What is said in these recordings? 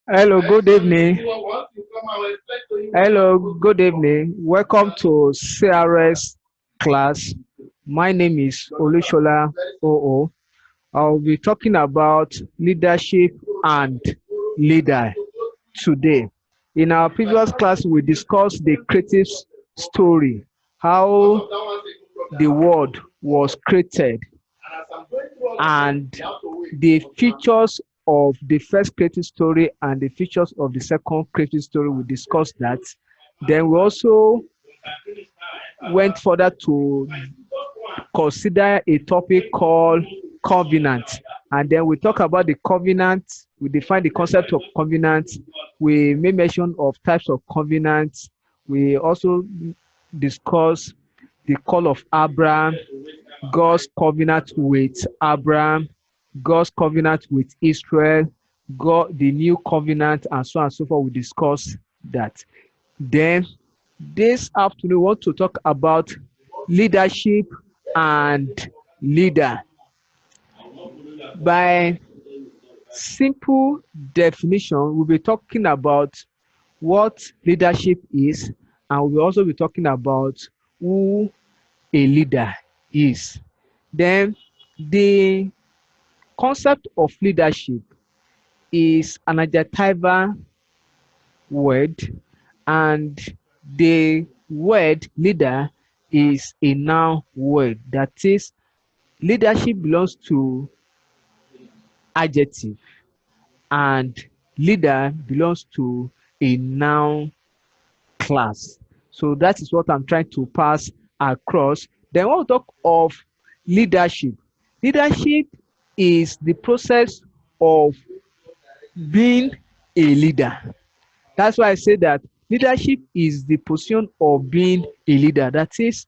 Hello, good evening. Hello, good evening. Welcome to CRS class. My name is Olusola OO. I'll be talking about leadership and leader today. In our previous class, we discussed the creative story, how the world was created, and the features of the first creative story and the features of the second creative story. We discussed that. Then we also went further to consider a topic called covenant. And then we talk about the covenant. We define the concept of covenant. We made mention of types of covenants. We also discuss the call of Abraham, God's covenant with Abraham, God's covenant with Israel, God, the new covenant, and so on and so forth. We discuss that. Then this afternoon, we want to talk about leadership and leader. By simple definition, we'll be talking about what leadership is, and we'll also be talking about who a leader is. Then the concept of leadership is an adjectival word, and the word leader is a noun word. That is, leadership belongs to adjective and leader belongs to a noun class. So that is what I'm trying to pass across. Then we'll talk of leadership. Leadership is the process of being a leader. That's why I say that leadership is the position of being a leader. That is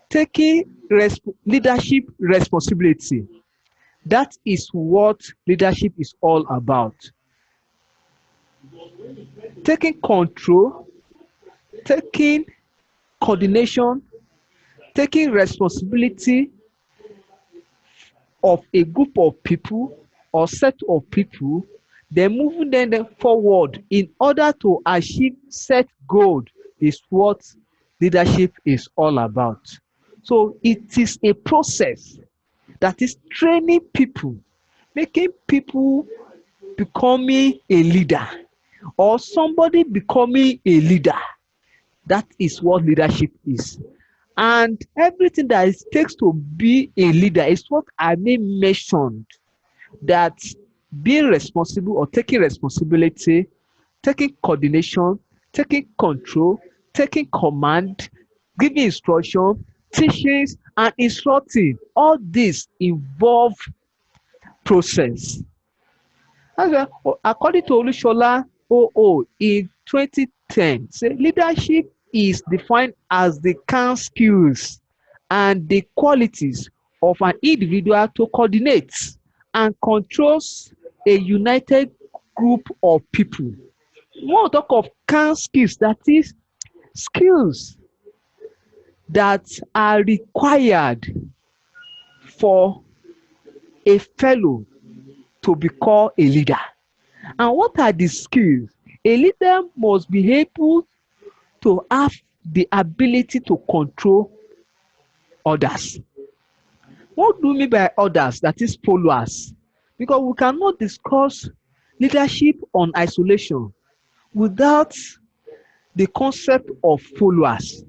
taking leadership responsibility. That is what leadership is all about. Taking control, taking coordination, taking responsibility of a group of people or set of people, then moving them forward in order to achieve set goal is what leadership is all about. So it is a process that is training people, making people becoming a leader or somebody becoming a leader. That is what leadership is. And everything that it takes to be a leader is what I mentioned, that being responsible or taking responsibility, taking coordination, taking control, taking command, giving instruction, teachings, and instructing. All this involve process. According to Olusola OO in 2010, say leadership is defined as the kind skills and the qualities of an individual to coordinate and controls a united group of people. We want to talk of kind skills, that is skills that are required for a fellow to become a leader. And what are the skills? A leader must be able to have the ability to control others. What do we mean by others? That is followers. Because we cannot discuss leadership on isolation without the concept of followers.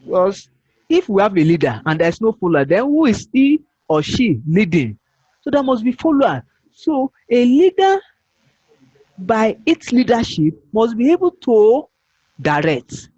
Because if we have a leader and there's no follower, then who is he or she leading? So there must be follower. So a leader, by its leadership, must be able to direct,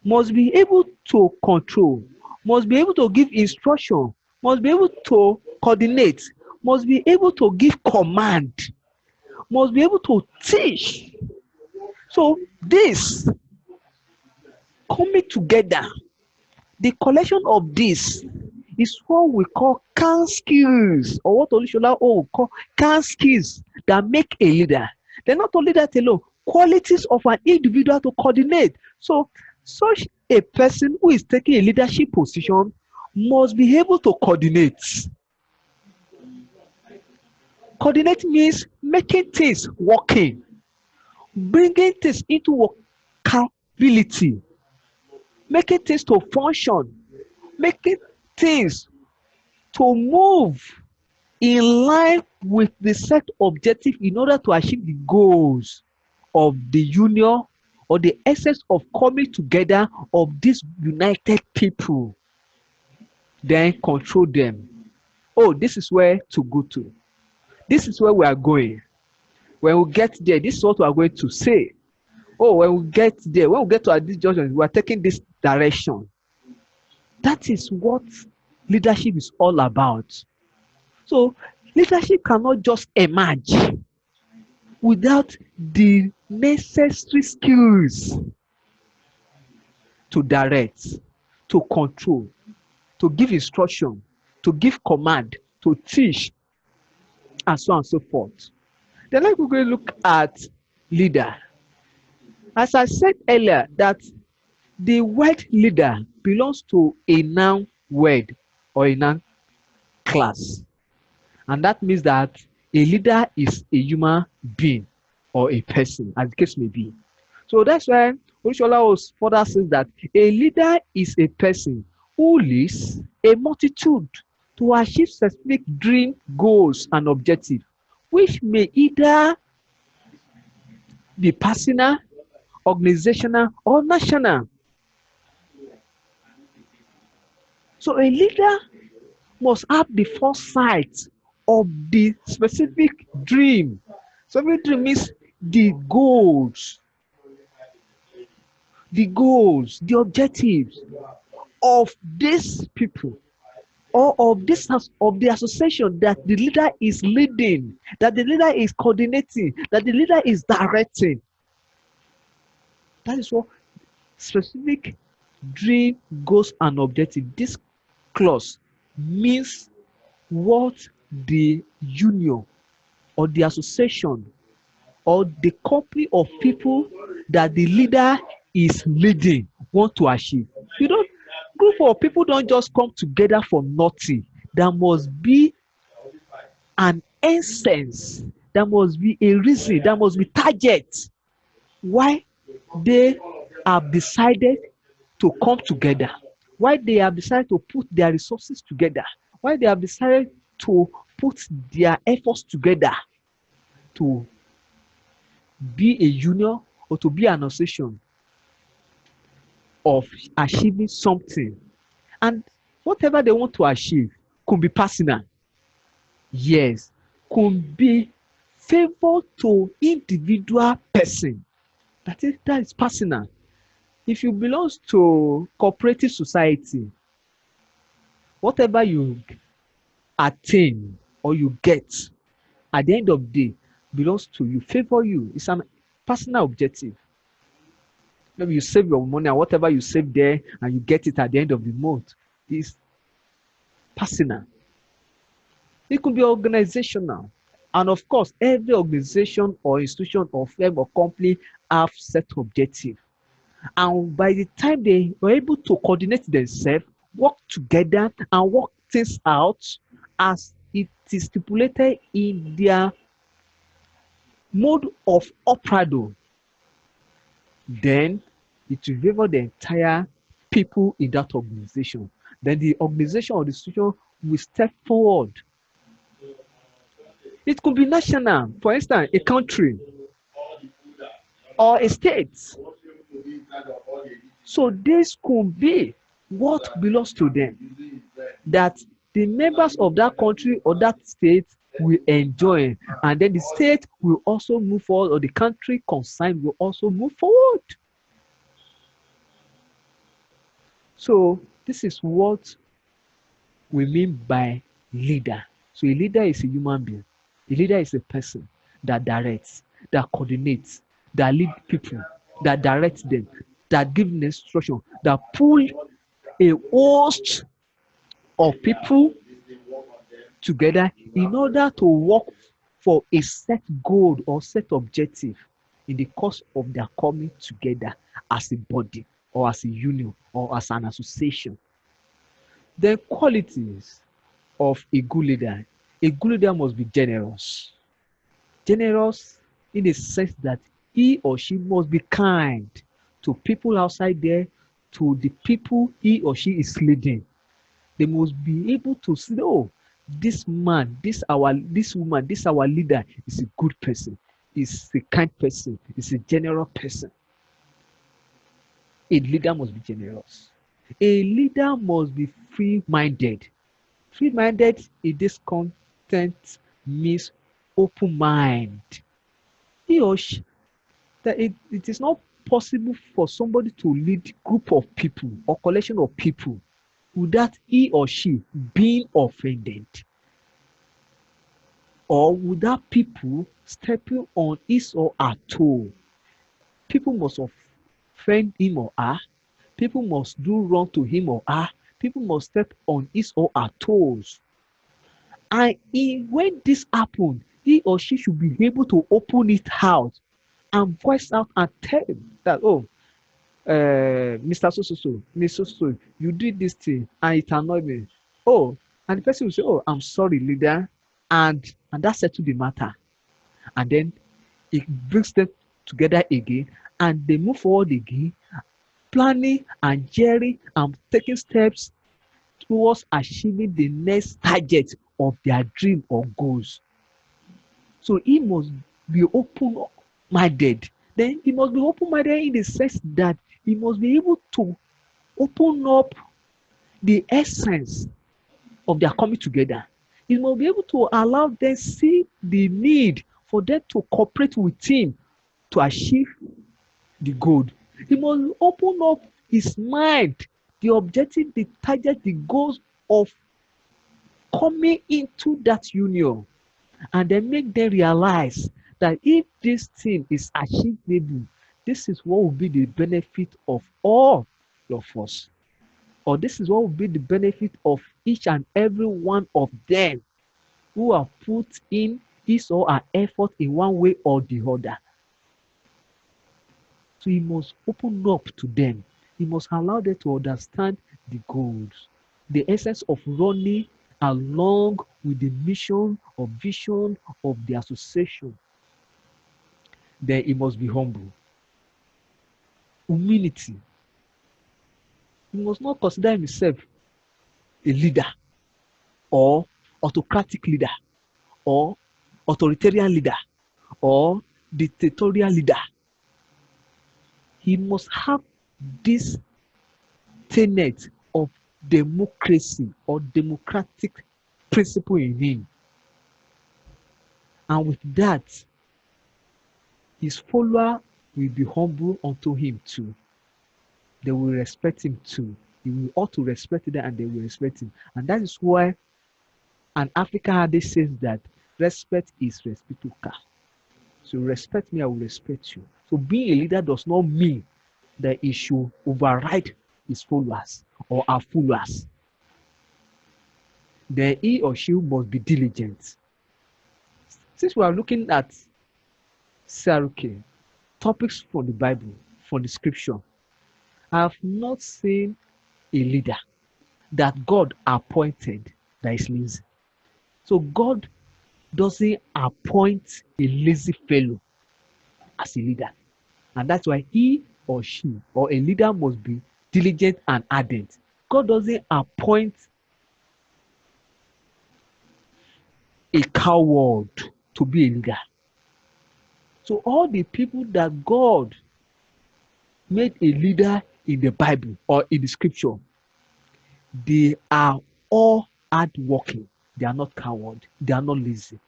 must be able to control, must be able to give instruction, must be able to coordinate, must be able to give command, must be able to teach. So this coming together, the collection of this is what we call can skills, or what Olusola will call can skills that make a leader. They're not only that alone, qualities of an individual to coordinate. So such a person who is taking a leadership position must be able to coordinate. Coordinate means making things working. bringing things into workability, making things to function, making things to move in line with the set objective in order to achieve the goals of the union or the essence of coming together of these united people, then control them. Oh, this is where to go to. This is where we are going. When we get there, this is what we are going to say. Oh, when we get there, when we get to this junction, we are taking this direction. That is what leadership is all about. So leadership cannot just emerge without the necessary skills to direct, to control, to give instruction, to give command, to teach, and so on and so forth. Then let me go look at leader. As I said earlier, that the word leader belongs to a noun word or a noun class. And that means that a leader is a human being or a person, as the case may be. So that's why Olusola was further says that a leader is a person who leads a multitude to achieve specific dream, goals, and objectives, which may either be personal, organizational, or national. So a leader must have the foresight of the specific dream. Specific dream means the goals, the objectives of these people or of this of the association that the leader is leading, that the leader is coordinating, that the leader is directing. That is what specific dream, goals, and objective. This clause means what the union or the association or the company of people that the leader is leading want to achieve. You don't group of people don't just come together for nothing. There must be an essence, there must be a reason, there must be target why they have decided to come together, why they have decided to put their resources together, why they have decided to put their efforts together to be a union or to be an association of achieving something. And whatever they want to achieve could be personal, yes, could be favor to individual person. That is personal. If you belong to cooperative society, whatever you attain or you get at the end of the day belongs to you, favor you. It's an personal objective. Maybe you save your money and whatever you save there and you get it at the end of the month is personal. It could be organizational. And of course, every organization or institution or firm or company have set objective. And by the time they were able to coordinate themselves, work together and work things out as it is stipulated in their mode of operado, then it will favor the entire people in that organization. Then the organization or the institution will step forward. It could be national, for instance, a country or a state. So this could be what belongs to them, that the members of that country or that state will enjoy, and then the state will also move forward, or the country concerned will also move forward. So this is what we mean by leader. So a leader is a human being. A leader is a person that directs, that coordinates, that lead people, that directs them, that gives instruction, that pull a host of people together in order to work for a set goal or set objective in the course of their coming together as a body or as a union or as an association. The qualities of a good leader. A good leader must be generous. Generous in the sense that he or she must be kind to people outside there, to the people he or she is leading. They must be able to see, oh, this man, this woman, this our leader is a good person, is a kind person, is a generous person. A leader must be generous. A leader must be free-minded. Free-minded in this content means open mind. He or she, that it is not possible for somebody to lead group of people or collection of people without he or she being offended, or without people stepping on his or her toe. People must offend him or her. People must do wrong to him or her. People must step on his or her toes. And when this happens, he or she should be able to open it out and voice out and tell him that, oh, Mr. So, Miss So, you did this thing and it annoyed me. Oh, and the person will say, oh, I'm sorry, leader. And that settled the matter. And then it brings them together again and they move forward again, planning and jeering and taking steps towards achieving the next target of their dream or goals. So he must be open-minded. Then he must be open-minded in the sense that he must be able to open up the essence of their coming together. He must be able to allow them see the need for them to cooperate with him to achieve the goal. He must open up his mind, the objective, the target, the goals of coming into that union, and then make them realize that if this thing is achievable, this is what will be the benefit of all of us, or this is what will be the benefit of each and every one of them who have put in his or her effort in one way or the other. So he must open up to them. He must allow them to understand the goals, the essence of running along with the mission or vision of the association. Then he must be humble. Humility. He must not consider himself a leader or autocratic leader or authoritarian leader or dictatorial leader. He must have this tenet of democracy or democratic principle in him. And with that, his follower will be humble unto him too. They will respect him too. He will ought to respect them and they will respect him. And that is why an African adage says that respect is reciprocal. So respect me, I will respect you. So being a leader does not mean that he should override his followers or our followers. Then he or she must be diligent. Since we are looking at CRK, topics from the Bible, from the scripture, I have not seen a leader that God appointed that is lazy. So God doesn't appoint a lazy fellow as a leader. And that's why he or she or a leader must be diligent and ardent. God doesn't appoint a coward to be a leader. So all the people that God made a leader in the Bible or in the scripture, they are all hardworking. They are not coward. They are not lazy.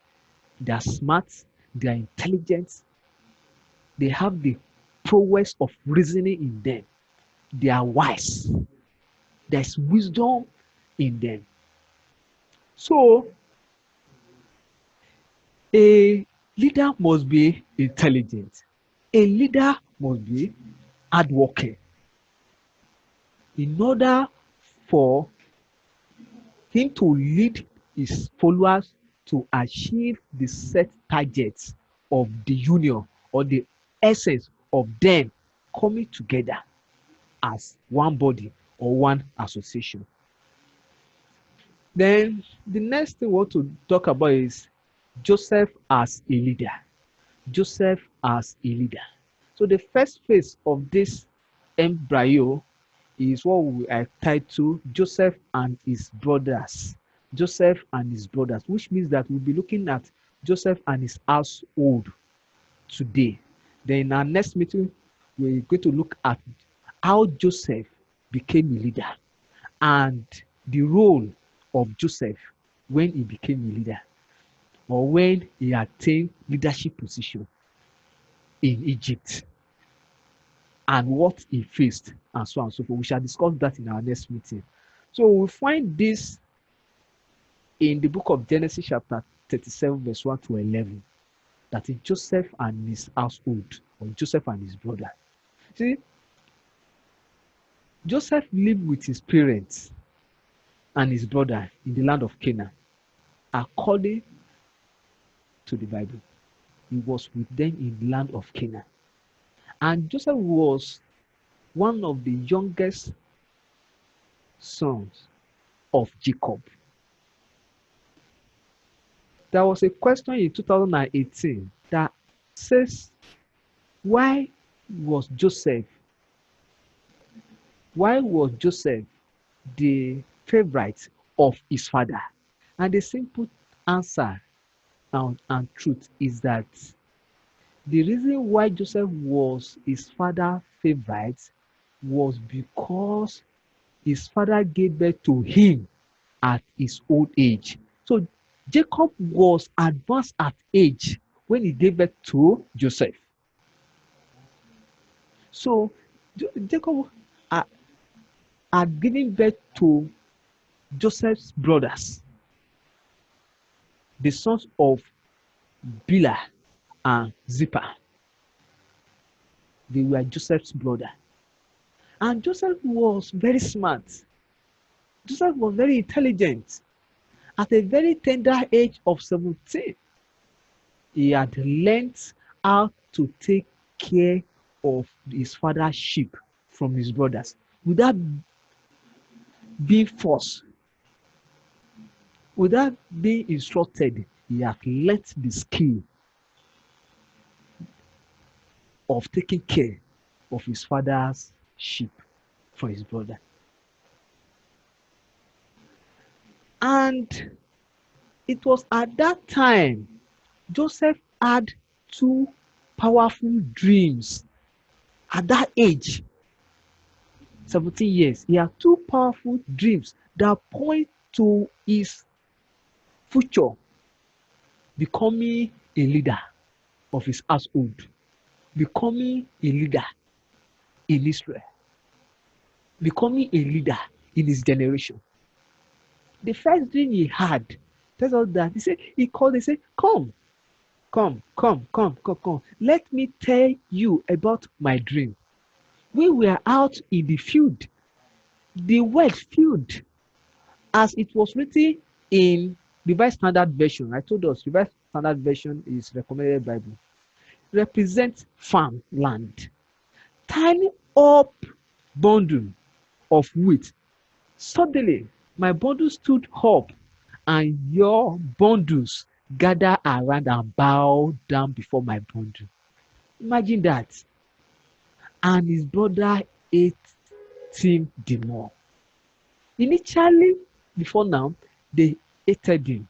They are smart. They are intelligent. They have the prowess of reasoning in them. They are wise. There's wisdom in them. So a leader must be intelligent. A leader must be hardworking. In order for him to lead his followers to achieve the set targets of the union or the essence of them coming together as one body or one association. Then the next thing we want to talk about is Joseph as a leader. Joseph as a leader. So the first phase of this embryo is what we are titled Joseph and his brothers. Joseph and his brothers, which means that we'll be looking at Joseph and his household today. Then in our next meeting, we're going to look at how Joseph became a leader and the role of Joseph when he became a leader or when he attained leadership position in Egypt and what he faced and so on and so forth. We shall discuss that in our next meeting. So we find this in the book of Genesis chapter 37 verse 1 to 11. That is Joseph and his household, or Joseph and his brother. See, Joseph lived with his parents and his brother in the land of Canaan. According to the Bible, he was with them in the land of Canaan. And Joseph was one of the youngest sons of Jacob. There was a question in 2018 that says, why was Joseph the favorite of his father? And the simple answer and truth is that the reason why Joseph was his father's favorite was because his father gave birth to him at his old age. So Jacob was advanced at age when he gave birth to Joseph. So Jacob had given birth to Joseph's brothers, the sons of Bilhah and Zilpah. They were Joseph's brother. And Joseph was very smart. Joseph was very intelligent. At a very tender age of 17, he had learned how to take care of his father's sheep from his brothers without being forced, without being instructed. He had learned the skill of taking care of his father's sheep for his brother. And it was at that time Joseph had two powerful dreams. At that age, 17 years, he had two powerful dreams that point to his future becoming a leader of his household, becoming a leader in Israel, becoming a leader in his generation. The first dream he had tells us that he called, he said, come. Let me tell you about my dream. We were out in the field, the wet field, as it was written in Revised Standard Version. I told us Revised Standard Version is recommended Bible. Represents farm land. Tying up bundle of wheat. Suddenly, my bundle stood up, and your bundles gather around and bow down before my bundle. Imagine that. And his brother ate him the more. Initially, before now, they hated him.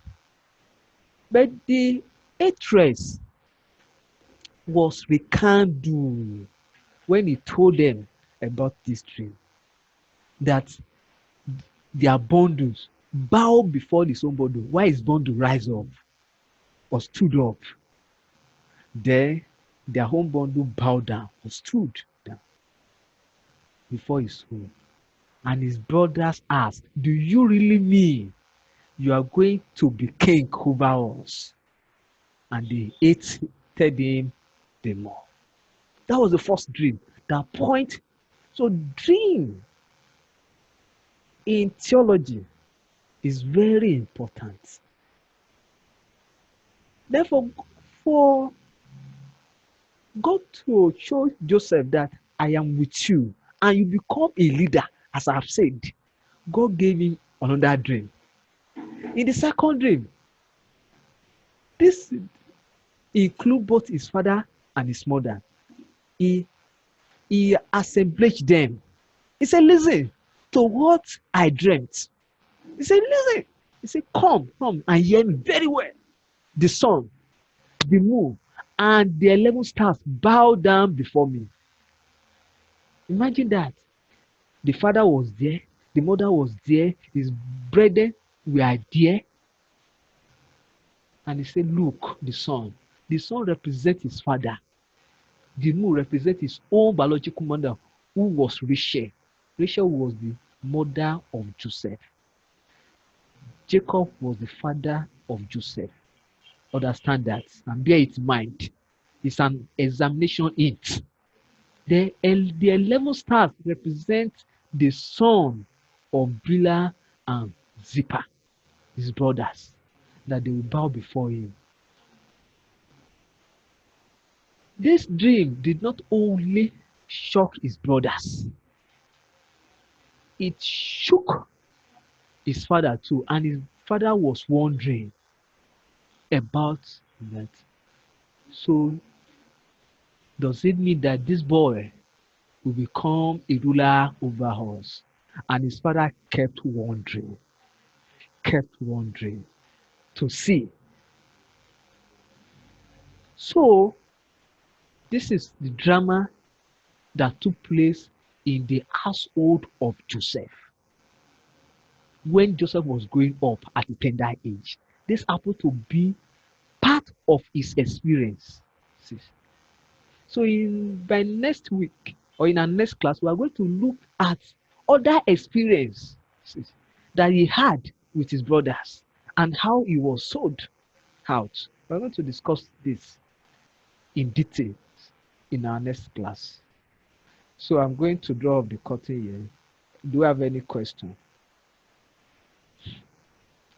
But the hatred was rekindled when he told them about this dream. That their bundles bow before his own bundle, while his bundle rise up or stood up. Then their own bundle bowed down or stood down before his own. And his brothers asked, do you really mean you are going to be king over us? And they hated him the more. That was the first dream. That point. So dream in theology is very important. Therefore, for God to show Joseph that I am with you and you become a leader, as I've said, God gave him another dream. In the second dream, this includes both his father and his mother. he assemblaged them. He said, listen to what I dreamt. He said, listen. He said, come and hear me very well. The sun, the moon, and the 11 stars bow down before me. Imagine that. The father was there, the mother was there, his brethren were there. And he said, look, the son. The son represents his father. The moon represents his own biological mother, who was Rachel. Rachel was the mother of Joseph. Jacob was the father of Joseph. Understand that and bear it in mind. It's an examination hint. The 11 stars represent the son of Bila and Zippa, his brothers, that they will bow before him. This dream did not only shock his brothers, it shook his father too, and his father was wondering about that. So, does it mean that this boy will become a ruler over us? And his father kept wondering to see. So, this is the drama that took place in the household of Joseph. When Joseph was growing up at a tender age, this happened to be part of his experience. So by next week or in our next class, we are going to look at other experiences that he had with his brothers and how he was sold out. We're going to discuss this in detail in our next class. So I'm going to draw up the curtain here. Do you have any question?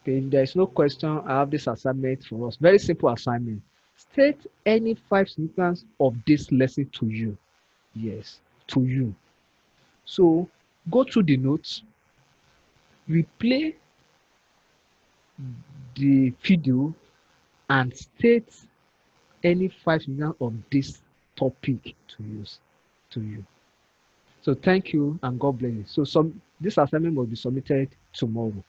Okay, if there is no question, I have this assignment for us. Very simple assignment. State any 5 significance of this lesson to you. Yes, to you. So go through the notes, replay the video, and state any 5 significance of this topic to you. So thank you and God bless you. So this assignment will be submitted tomorrow.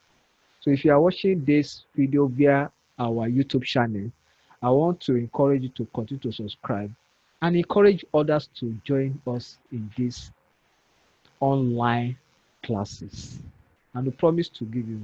So if you are watching this video via our YouTube channel, I want to encourage you to continue to subscribe and encourage others to join us in these online classes. And we promise to give you